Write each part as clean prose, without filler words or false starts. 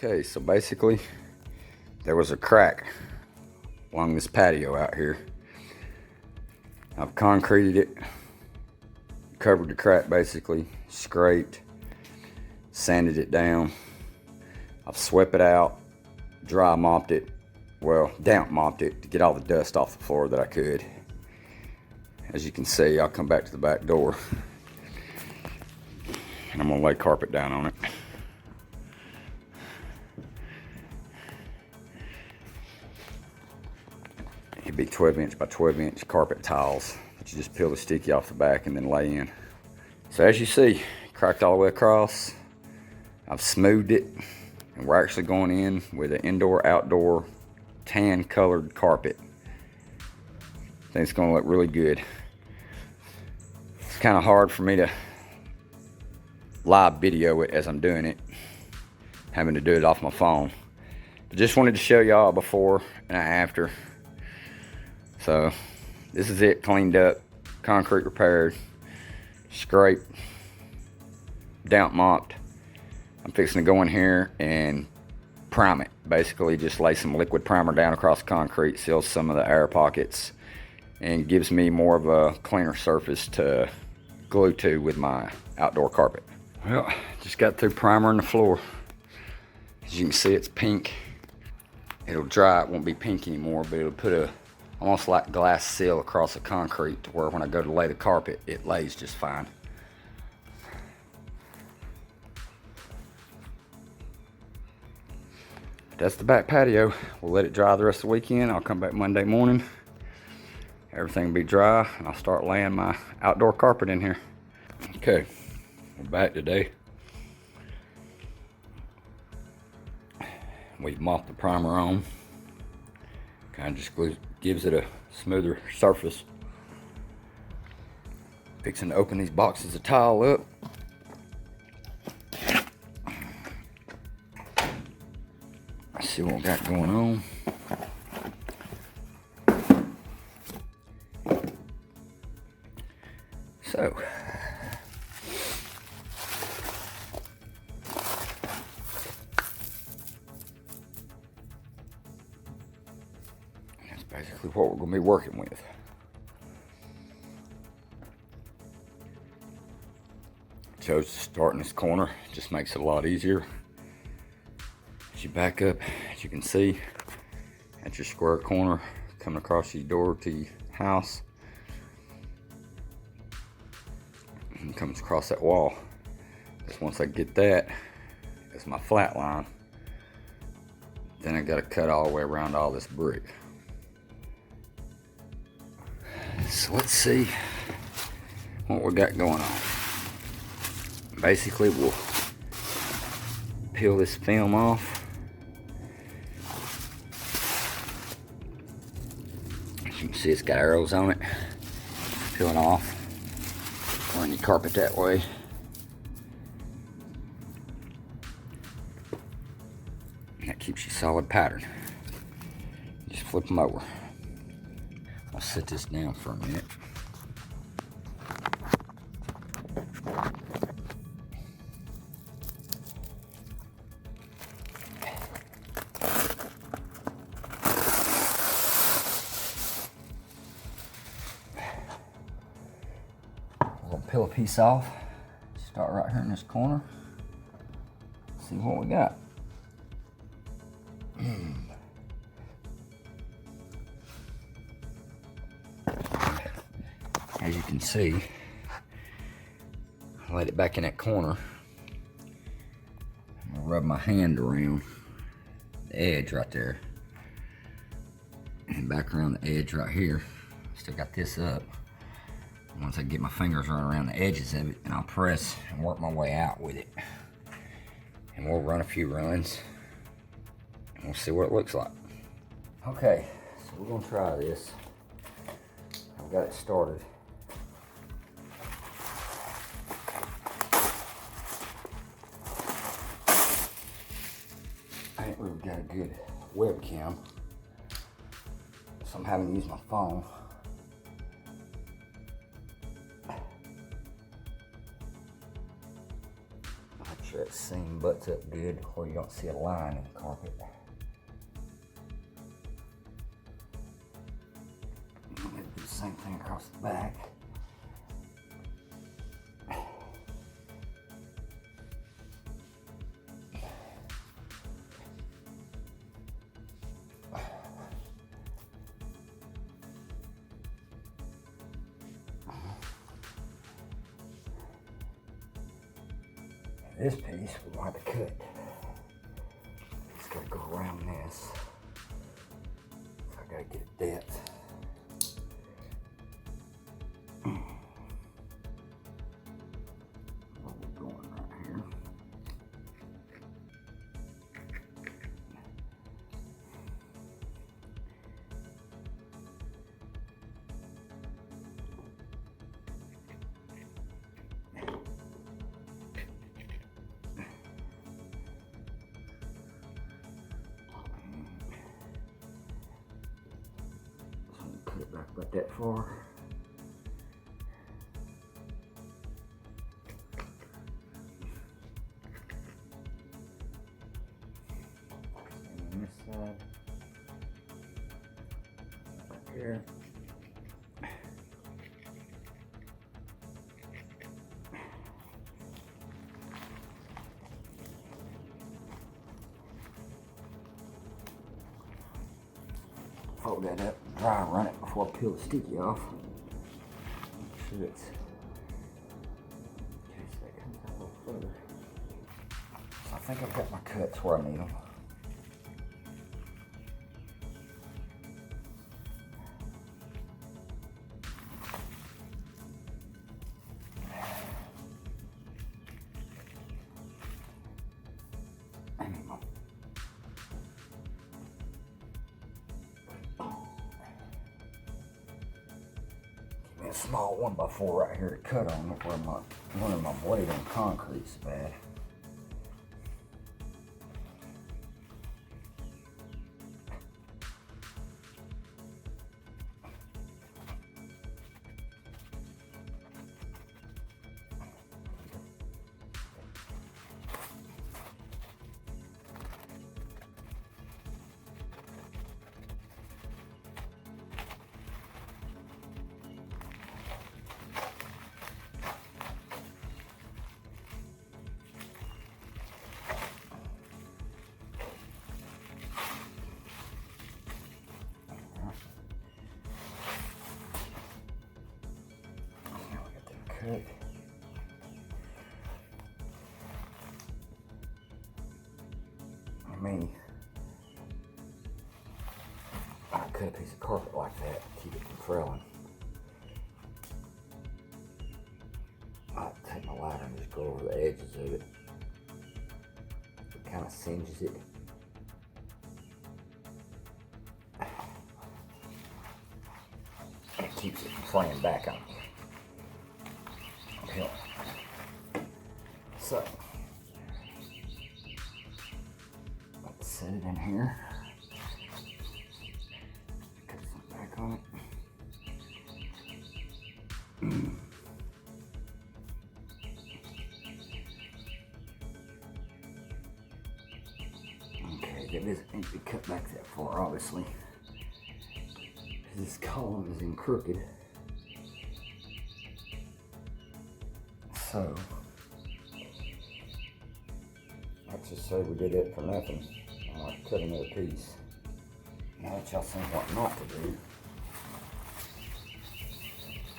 Okay, so basically there was a crack along this patio out here. I've concreted it, covered the crack basically, scraped, sanded it down. I've swept it out, dry mopped it, well, damp mopped it to get all the dust off the floor that I could. As you can see, I'll come back to the back door and I'm gonna lay carpet down on it. It'd be 12-inch by 12-inch carpet tiles that you just peel the sticky off the back and then lay in. So as you see, cracked all the way across. I've smoothed it, and we're actually going in with an indoor-outdoor tan colored carpet. I think it's gonna look really good. It's kind of hard for me to live video it as I'm doing it, having to do it off my phone. But just wanted to show y'all before and after. So this is it, cleaned up, concrete repaired, scraped, damp mopped. I'm fixing to go in here and prime it. Basically just lay some liquid primer down across the concrete, seals some of the air pockets, and gives me more of a cleaner surface to glue to with my outdoor carpet. Well, just got through primering the floor. As you can see, it's pink. It'll dry, it won't be pink anymore, but it'll put a almost like glass seal across the concrete to where when I go to lay the carpet, it lays just fine. That's the back patio. We'll let it dry the rest of the weekend. I'll come back Monday morning. Everything will be dry, and I'll start laying my outdoor carpet in here. Okay, we're back today. We've mopped the primer on. Kind of just gives it a smoother surface. Fixing to open these boxes of tile up. Let's see what we got going on. So, that's basically what we're going to be working with. Chose to start in this corner, just makes it a lot easier. As you back up, as you can see, at your square corner, coming across your door to your house, and comes across that wall. Just once I get that as my flat line, then I got to cut all the way around all this brick. So let's see what we got going on. Basically, we'll peel this film off. As you can see, it's got arrows on it. Peeling off. Run your carpet that way. And that keeps you solid pattern. Just flip them over. I'll set this down for a minute. We'll peel a piece off. Start right here in this corner. See what we got. As you can see, I laid it back in that corner. I'm gonna rub my hand around the edge right there. And back around the edge right here. Still got this up. Once I get my fingers around the edges of it, and I'll press and work my way out with it. And we'll run a few runs, and we'll see what it looks like. Okay, so we're gonna try this. I've got it started. I ain't really got a good webcam, so I'm having to use my phone. sure that seam butts up good where you don't see a line in the carpet. I'm gonna do the same thing across the back. This piece we want to cut. It's got to go around this. So I got to get a depth. Where we're going right here. Put it back about that far. And on this side, back here. Fold that up, dry run it before I peel the sticky off. Make sure it's, okay, so that comes out a little further. So I think I've got my cuts where I need them. A small 1x4 right here to cut on where one of my blade on concrete's bad. Cut. I cut a piece of carpet like that to keep it from frailing. I'll take my lighter and just go over the edges of it. It kind of singes it. It keeps it from flaying back on me. So, let's set it in here. Cut some back on it. Okay, that doesn't need to be cut back that far, obviously. This column is in crooked. So, let's just say we did it for nothing. I might cut another piece. Now that y'all seen what not to do,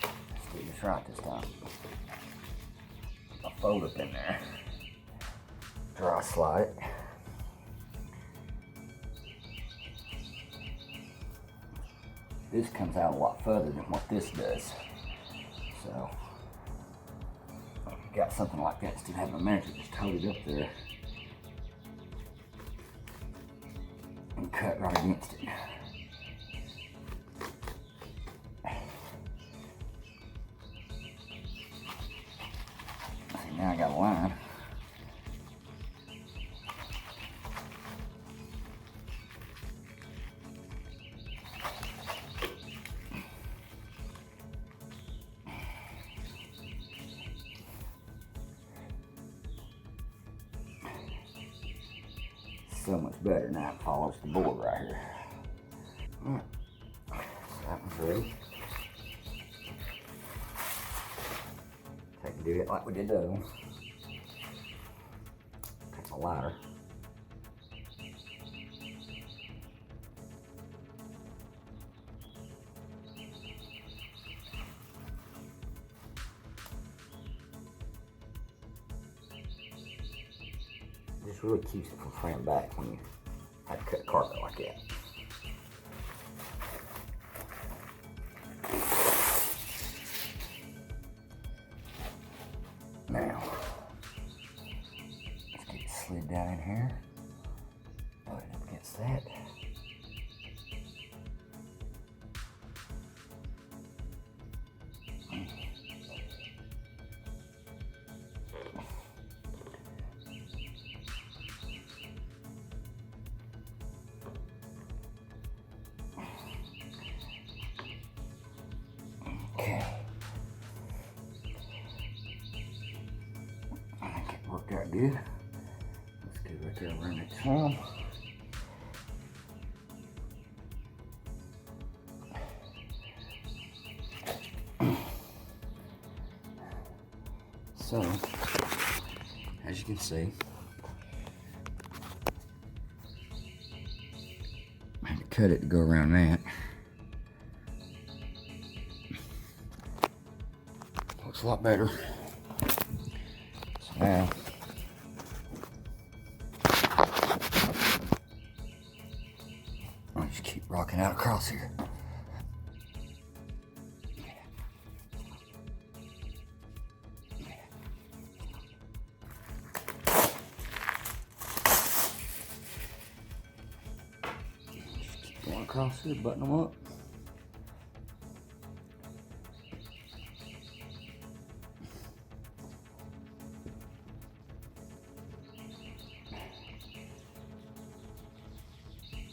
let's do this right this time. I'll fold up in there. Dry slide it. This comes out a lot further than what this does. So, got something like that instead of having a measure, just hold it up there and cut right against it. See, now I got a line. so much better now. It follows the board right here. Alright, that one's ready. Take and do it like we did the other one. Take my lighter. This really keeps it from fraying back when you have to cut carpet like that. Now, let's get it slid down in here. Put it up against that. Okay. I think it worked out good. Let's get right there around that thumb. So, as you can see, I had to cut it to go around that. Looks a lot better. So now, I'll just keep rocking out across here. Just keep going across here, button them up.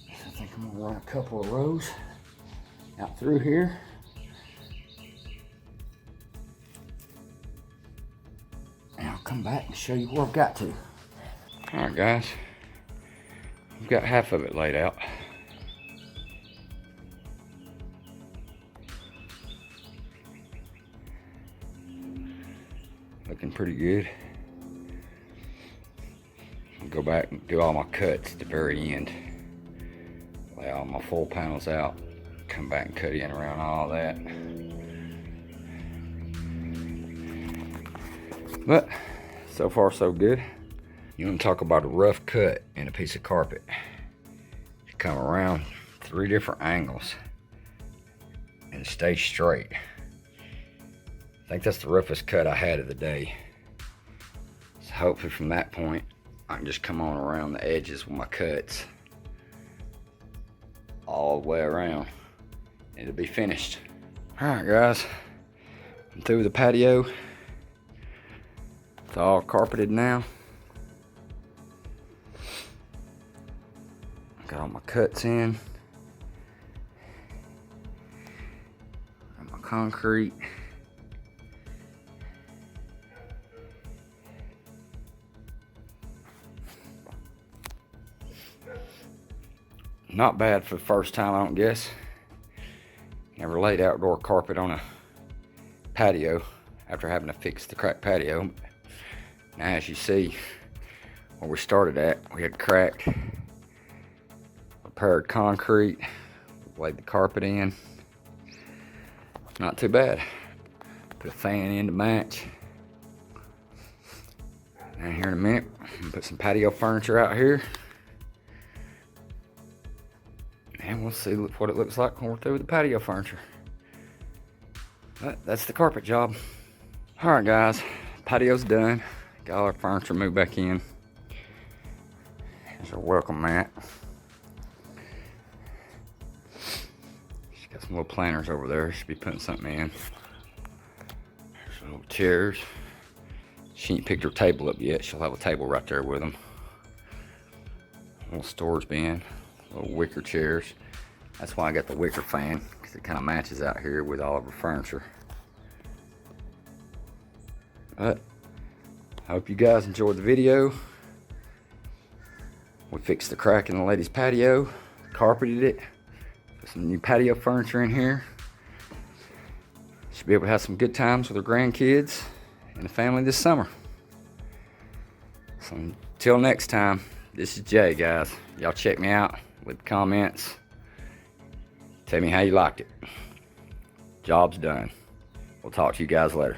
I think I'm gonna run a couple of rows out through here. And I'll come back and show you where I've got to. All right, guys, we've got half of it laid out. Looking pretty good. I'll go back and do all my cuts at the very end. Lay all my full panels out. Come back and cut in around all that. But so far so good. You want to talk about a rough cut in a piece of carpet. You come around 3 different angles and stay straight. I think that's the roughest cut I had of the day. So hopefully from that point, I can just come on around the edges with my cuts all the way around. It'll be finished. All right, guys, I'm through the patio. It's all carpeted now. Got all my cuts in. Got my concrete. Not bad for the first time, I don't guess. Never laid outdoor carpet on a patio after having to fix the cracked patio. Now, as you see, where we started at, we had cracked, repaired concrete, laid the carpet in. Not too bad. Put a fan in to match. And here in a minute, put some patio furniture out here. And we'll see what it looks like when we're through with the patio furniture. But that's the carpet job. All right, guys, patio's done. Got all our furniture moved back in. Here's our welcome mat. She's got some little planters over there. Should be putting something in. There's some little chairs. She ain't picked her table up yet. She'll have a table right there with them. A little storage bin. Little wicker chairs. That's why I got the wicker fan, because it kind of matches out here with all of our furniture. But I hope you guys enjoyed the video. We fixed the crack in the ladies' patio, carpeted it, put some new patio furniture in here. Should be able to have some good times with our grandkids and the family this summer. So until next time, this is Jay, guys. Y'all check me out with comments. Tell me how you liked it. Job's done. We'll talk to you guys later.